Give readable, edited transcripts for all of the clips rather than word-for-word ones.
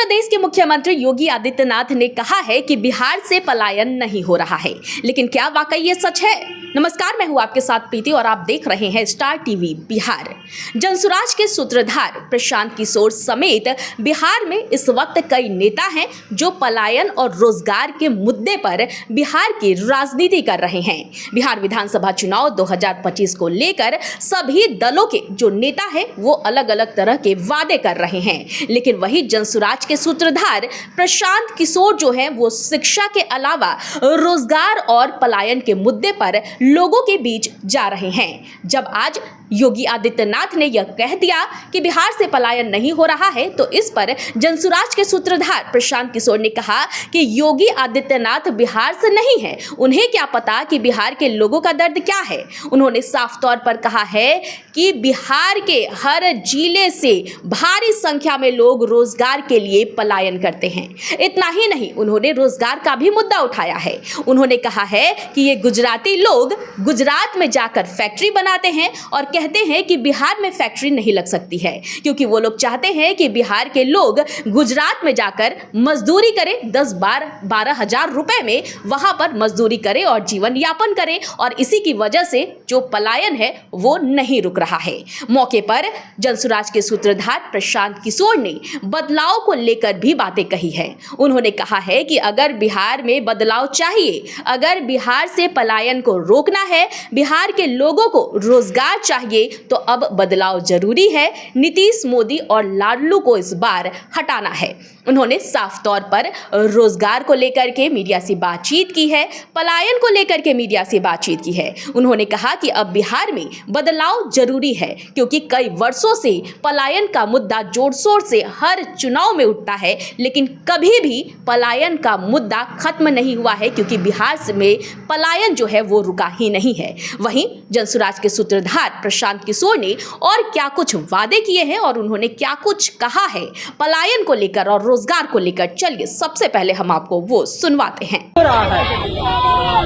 प्रदेश के मुख्यमंत्री योगी आदित्यनाथ ने कहा है कि बिहार से पलायन नहीं हो रहा है, लेकिन क्या वाकई ये सच है? नमस्कार, मैं हूं आपके साथ प्रीति और आप देख रहे हैं स्टार टीवी बिहार। जनसुराज के सूत्रधार प्रशांत किशोर समेत बिहार में इस वक्त कई नेता हैं जो पलायन और रोजगार के मुद्दे पर बिहार की राजनीति कर रहे हैं। बिहार विधानसभा चुनाव 2025 को लेकर सभी दलों के जो नेता हैं वो अलग अलग तरह के वादे कर रहे हैं, लेकिन वही जनसुराज के सूत्रधार प्रशांत किशोर जो हैं वो शिक्षा के अलावा रोजगार और पलायन के मुद्दे पर लोगों के बीच जा रहे हैं। जब आज योगी आदित्यनाथ ने यह कह दिया कि बिहार से पलायन नहीं हो रहा है, तो इस पर जनसुराज के सूत्रधार प्रशांत किशोर ने कहा कि योगी आदित्यनाथ बिहार से नहीं है, उन्हें क्या पता कि बिहार के लोगों का दर्द क्या है। उन्होंने साफ तौर पर कहा है कि बिहार के हर जिले से भारी संख्या में लोग रोजगार के लिए पलायन करते हैं। इतना ही नहीं, उन्होंने रोजगार का भी मुद्दा उठाया है। उन्होंने कहा है कि ये गुजराती लोग गुजरात में जाकर फैक्ट्री बनाते हैं और कहते हैं कि बिहार में फैक्ट्री नहीं लग सकती है, क्योंकि वो लोग चाहते हैं कि बिहार के लोग गुजरात में जाकर मजदूरी करें, 10-12 हजार रुपए में वहां पर मजदूरी करें और जीवन यापन करें, और इसी की वजह से जो पलायन है वो नहीं रुक रहा है। मौके पर जनसुराज के सूत्रधार प्रशांत किशोर ने बदलाव को लेकर भी बातें कही है। उन्होंने कहा है कि अगर बिहार में बदलाव चाहिए, अगर बिहार से पलायन को रोकना है, बिहार के लोगों को रोजगार चाहिए, तो अब बदलाव जरूरी है। नीतीश, मोदी और लाडलू को इस बार हटाना है। उन्होंने साफ तौर पर रोजगार को लेकर के मीडिया से बातचीत की है, पलायन को लेकर के मीडिया से बातचीत की है। उन्होंने कहा कि अब बिहार में बदलाव जरूरी है, क्योंकि कई वर्षों से पलायन का मुद्दा जोर शोर से हर चुनाव में उठता है, लेकिन कभी भी पलायन का मुद्दा खत्म नहीं हुआ है, क्योंकि बिहार में पलायन जो है वो रुका ही नहीं है। वहीं जनसुराज के सूत्रधार प्रशांत किशोर ने और क्या कुछ वादे किए हैं और उन्होंने क्या कुछ कहा है पलायन को लेकर और रोजगार को लेकर, चलिए सबसे पहले हम आपको वो सुनवाते हैं।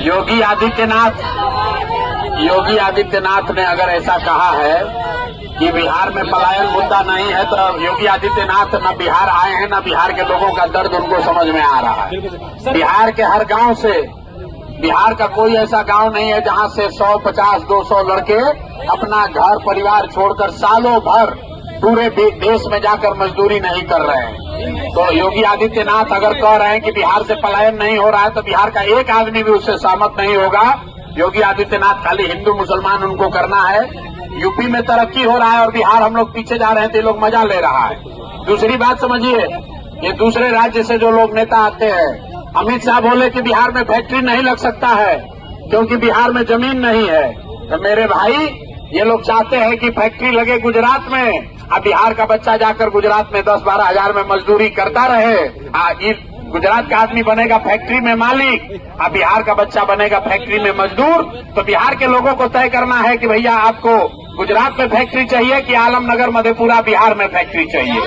योगी आदित्यनाथ ने अगर ऐसा कहा है कि बिहार में पलायन मुद्दा नहीं है, तो योगी आदित्यनाथ न बिहार आए हैं, न बिहार के लोगों का दर्द उनको समझ में आ रहा है। बिहार के हर गांव से, बिहार का कोई ऐसा गांव नहीं है जहां से 100, 50, 200 लड़के अपना घर परिवार छोड़कर सालों भर पूरे देश में जाकर मजदूरी नहीं कर रहे हैं। तो योगी आदित्यनाथ अगर कह रहे हैं कि बिहार से पलायन नहीं हो रहा है, तो बिहार का एक आदमी भी उससे सहमत नहीं होगा। योगी आदित्यनाथ खाली हिंदू मुसलमान उनको करना है। यूपी में तरक्की हो रहा है और बिहार हम लोग पीछे जा रहे हैं, तो ये लोग मजा ले रहा है। दूसरी बात समझिए, ये दूसरे राज्य से जो लोग नेता आते हैं, अमित शाह बोले कि बिहार में फैक्ट्री नहीं लग सकता है क्योंकि बिहार में जमीन नहीं है। तो मेरे भाई, ये लोग चाहते हैं कि फैक्ट्री लगे गुजरात में, अब बिहार का बच्चा जाकर गुजरात में 10-12 हजार में मजदूरी करता रहे। गुजरात का आदमी बनेगा फैक्ट्री में मालिक, अब बिहार का बच्चा बनेगा फैक्ट्री में मजदूर। तो बिहार के लोगों को तय करना है कि भैया आपको गुजरात में फैक्ट्री चाहिए कि आलमनगर, मधेपुरा, बिहार में फैक्ट्री चाहिए।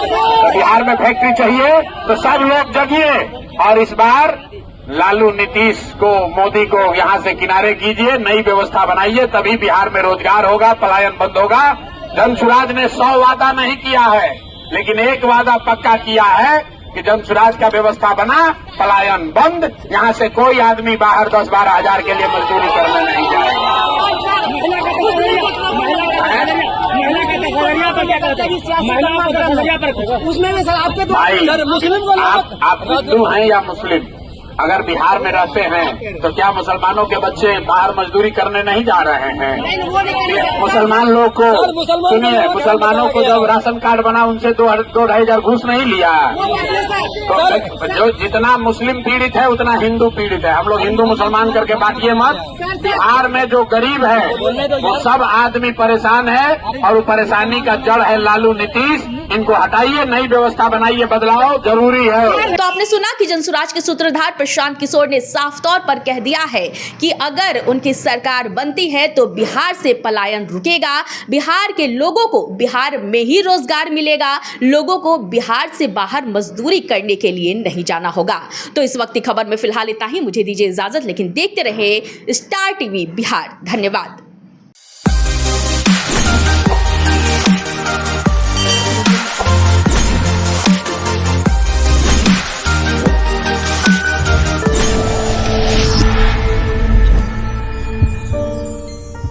तो बिहार में फैक्ट्री चाहिए तो सब लोग जगिए और इस बार लालू, नीतीश को, मोदी को यहां से किनारे कीजिए, नई व्यवस्था बनाइए, तभी बिहार में रोजगार होगा, पलायन बंद होगा। जनसुराज ने 100 वादा नहीं किया है, लेकिन एक वादा पक्का किया है कि जनसुराज का व्यवस्था बना, पलायन बंद, यहां से कोई आदमी बाहर 10-12 हजार के लिए मजदूरी करने नहीं जाएगा। उसमें भी सर आपके भाई, आप हिंदू हैं या मुस्लिम? अगर बिहार में रहते हैं तो क्या मुसलमानों के बच्चे बाहर मजदूरी करने नहीं जा रहे हैं? मुसलमान लोग को सुनिए, मुसलमानों को जब राशन कार्ड बना उनसे 2-2.5 हजार घूस नहीं लिया। तो जो जितना मुस्लिम पीड़ित है उतना हिंदू पीड़ित है। हम लोग हिंदू मुसलमान करके बांटिए मत। बिहार में जो गरीब है वो सब आदमी परेशान है, और वो परेशानी का जड़ है लालू, नीतीश। इनको हटाइए, नई व्यवस्था बनाइए, बदलाव जरूरी है। तो आपने सुना कि जनसुराज के सूत्रधार प्रशांत किशोर ने साफ तौर पर कह दिया है कि अगर उनकी सरकार बनती है तो बिहार से पलायन रुकेगा, बिहार के लोगों को बिहार में ही रोजगार मिलेगा, लोगों को बिहार से बाहर मजदूरी करने के लिए नहीं जाना होगा। तो इस वक्त की खबर में फिलहाल इतना ही। मुझे दीजिए इजाजत, लेकिन देखते रहे स्टार टीवी बिहार। धन्यवाद।